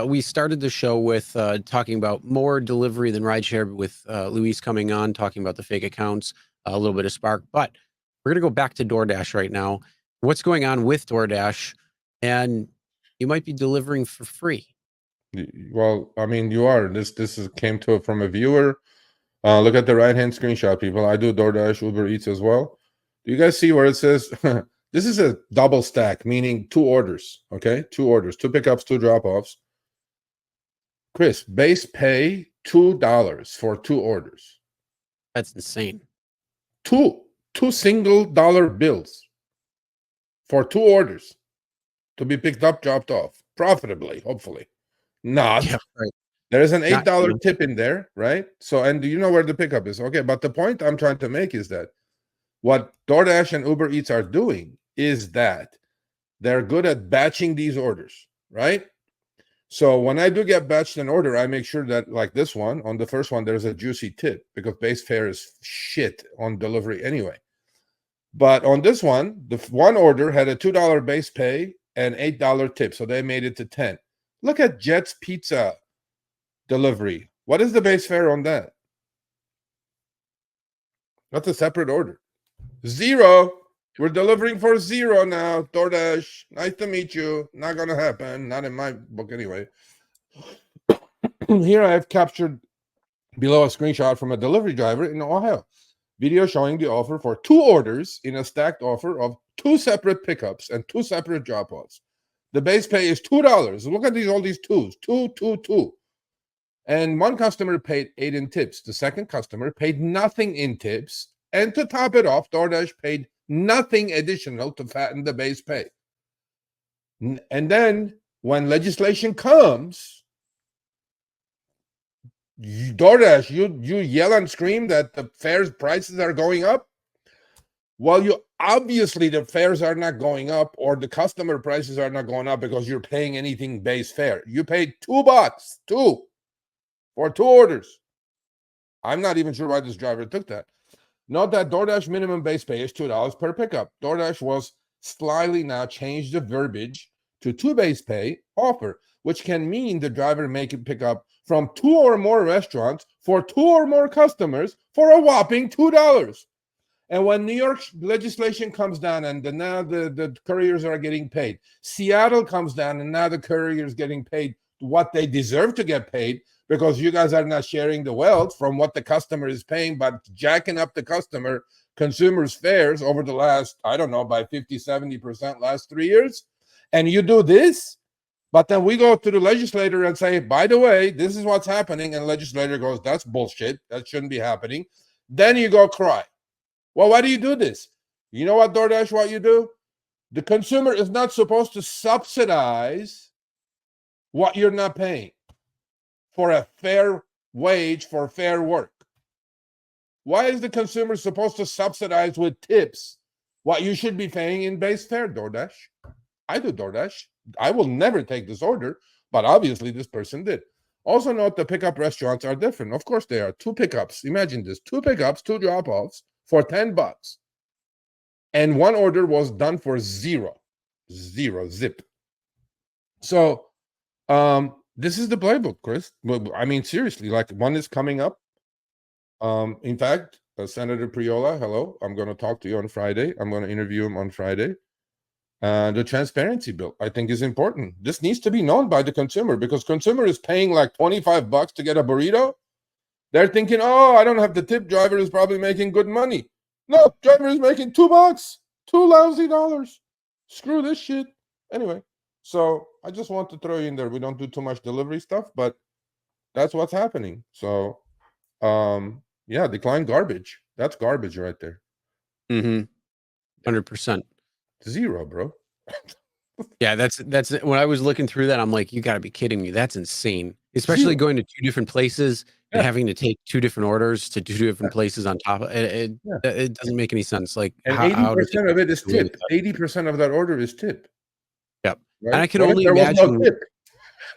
We started the show with talking about more delivery than rideshare with Luis coming on, talking about the fake accounts, a little bit of Spark. But we're going to go back to Doordash right now. What's going on with Doordash? And you might be delivering for free. Well, I mean, you are. This came from a viewer. Look at the right-hand screenshot, people. I do DoorDash, Uber Eats as well. Do you guys see where it says this is a double stack, meaning 2 orders, okay? 2 orders, 2 pickups, 2 drop-offs. Chris, base pay $2 for 2 orders. That's insane. 2 single dollar bills for 2 orders to be picked up, dropped off, profitably, hopefully. Not. Yeah, right. There is an $8 tip in there, right? So, and do you know where the pickup is? Okay, but the point I'm trying to make is that what DoorDash and Uber Eats are doing is that they're good at batching these orders, right? So when I do get batched an order, I make sure that, like this one, on the first one, there's a juicy tip because base fare is shit on delivery anyway. But on this one, the one order had a $2 base pay and $8 tip, so they made it to 10. Look at Jet's Pizza delivery. What is the base fare on that? That's a separate order. 0. We're delivering for 0 now. DoorDash, nice to meet you. Not going to happen. Not in my book anyway. Here I have captured below a screenshot from a delivery driver in Ohio. Video showing the offer for 2 orders in a stacked offer of 2 separate pickups and 2 separate drop-offs. The base pay is $2. Look at all these 2s. 2. And one customer paid 8 in tips. The second customer paid nothing in tips. And to top it off, DoorDash paid nothing additional to fatten the base pay. And then when legislation comes, DoorDash, you yell and scream that the fares prices are going up. Well, obviously the fares are not going up, or the customer prices are not going up because you're paying anything base fare. You paid $2 for 2 orders. I'm not even sure why this driver took that. Note that DoorDash minimum base pay is $2 per pickup. DoorDash was slightly now changed the verbiage to 2 base pay offer, which can mean the driver may pick up from 2 or more restaurants for 2 or more customers for a whopping $2. And when New York legislation comes down and now the couriers are getting paid, Seattle comes down and now the couriers getting paid what they deserve to get paid, because you guys are not sharing the wealth from what the customer is paying, but jacking up the consumers' fares over the last, I don't know, by 50, 70% last 3 years. And you do this, but then we go to the legislator and say, by the way, this is what's happening. And the legislator goes, that's bullshit. That shouldn't be happening. Then you go cry. Well, why do you do this? You know what, DoorDash, what you do? The consumer is not supposed to subsidize what you're not paying for a fair wage for fair work. Why is the consumer supposed to subsidize with tips what you should be paying in base fare, DoorDash? I do DoorDash. I will never take this order, but obviously this person did. Also note the pickup restaurants are different. Of course they are. 2 pickups. Imagine this. 2 pickups, 2 drop-offs for $10. And 1 order was done for 0. Zip. So, this is the playbook, Chris. I mean, seriously, like, one is coming up. In fact, Senator Priola, hello. I'm going to talk to you on Friday. I'm going to interview him on Friday. The transparency bill, I think, is important. This needs to be known by the consumer, because consumer is paying like $25 to get a burrito. They're thinking, oh, I don't have the tip. Driver is probably making good money. No, driver is making $2. $2 lousy dollars. Screw this shit. Anyway, so I just want to throw you in there. We don't do too much delivery stuff, but that's what's happening. So, yeah, decline garbage. That's garbage right there. 100%. 0, bro. Yeah, that's when I was looking through that, I'm like, you got to be kidding me. That's insane. Especially going to 2 different places and having to take 2 different orders to 2 different places on top of it. It doesn't make any sense. Like, and 80% of it is tip. 80% of that order is tip. Yep. Right? And I can only imagine.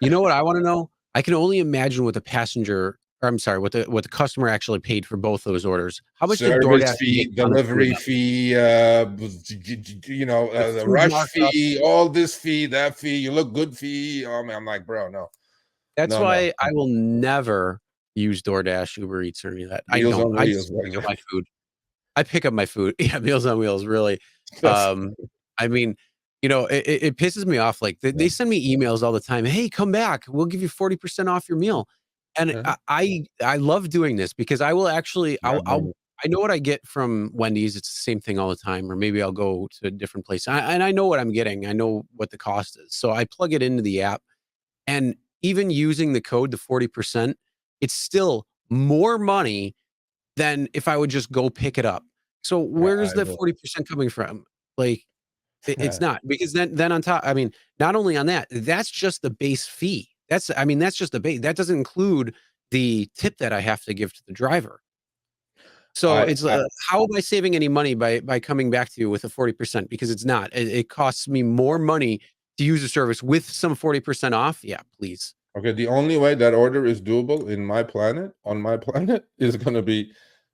You know what I want to know? I can only imagine what the passenger or I'm sorry, what the customer actually paid for both those orders. How much did Service DoorDash fee, make on the food? delivery fee, The the food rush markup. fee, all this fee, that fee, you look good fee. Oh man, I'm like, bro, no, That's no, no. why I will never use DoorDash, Uber Eats, or any of that. I Meals don't. on I wheels, just like pick up that. my food. I pick up my food. Yeah, Meals on Wheels, really. That's I mean, it pisses me off. Like they send me emails all the time. Hey, come back. We'll give you 40% off your meal. And uh-huh. I love doing this because I will actually Yeah, bro. I know what I get from Wendy's. It's the same thing all the time, or maybe I'll go to a different place. And I know what I'm getting. I know what the cost is. So I plug it into the app, and even using the code, the 40%, it's still more money than if I would just go pick it up. So Yeah, where's I the know. 40% coming from? Like, it's not, because then on top, I mean, not only on that, that's just the base fee. That's just the base. That doesn't include the tip that I have to give to the driver. So I, it's I how am I saving any money by coming back to you with a 40%? Because it's not. It costs me more money to use a service with some 40% off. Yeah, please. okay. The only way that order is doable on my planet, is gonna be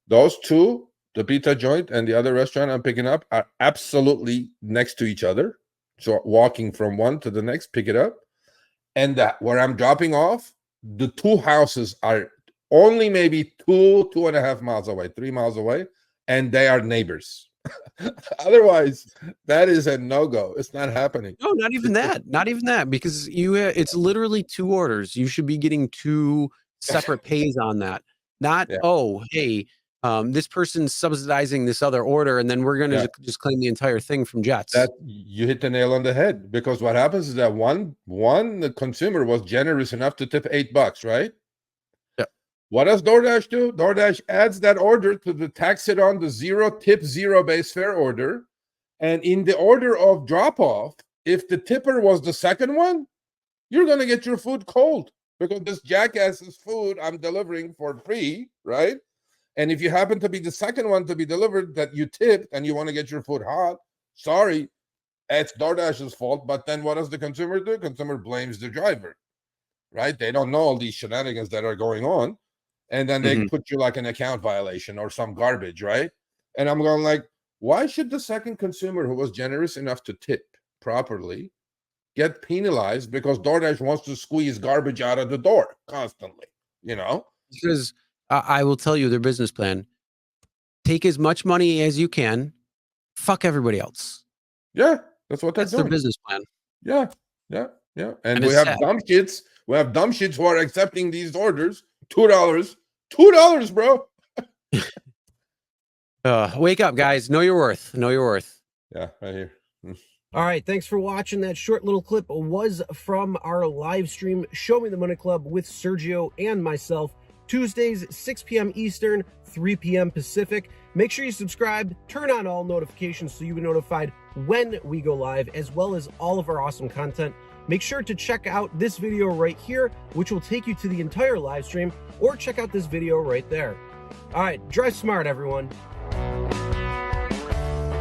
those two, the pizza joint and the other restaurant I'm picking up, are absolutely next to each other. So walking from one to the next, pick it up. And that where I'm dropping off, the two houses are only maybe 2.5 miles away, 3 miles away, and they are neighbors. Otherwise, that is a no-go. It's not happening. No, not even that. Not even that, because it's literally 2 orders. You should be getting 2 separate pays on that. Not, Yeah, "Oh, hey, this person's subsidizing this other order, and then we're gonna yeah. just claim the entire thing from Jets." That you hit the nail on the head, because what happens is that the consumer was generous enough to tip $8, right? Yeah. What does DoorDash do? DoorDash adds that order to the tax it on the zero tip, zero base fare order. And in the order of drop off, if the tipper was the second one, you're going to get your food cold, because this jackass's food I'm delivering for free, right? And if you happen to be the second one to be delivered that you tipped and you want to get your food hot, sorry, it's DoorDash's fault. But then what does the consumer do? Consumer blames the driver, right? They don't know all these shenanigans that are going on. And then they Mhm. put you like an account violation or some garbage, right? And I'm going like, why should the second consumer who was generous enough to tip properly get penalized because DoorDash wants to squeeze garbage out of the door constantly, you know? Because I will tell you their business plan: take as much money as you can, fuck everybody else. Yeah, that's what they're That's their doing. business plan, Yeah, yeah, yeah. And and we it's have sad. dumb shits. We have dumb shits who are accepting these orders. $2, bro. Wake up, guys. Know your worth. Know your worth. Yeah, right here. All right, thanks for watching. That short little clip was from our live stream, Show Me the Money Club, with Sergio and myself, Tuesdays, 6 p.m. Eastern, 3 p.m. Pacific. Make sure you subscribe, turn on all notifications so you'll be notified when we go live, as well as all of our awesome content. Make sure to check out this video right here, which will take you to the entire live stream, or check out this video right there. All right, drive smart, everyone.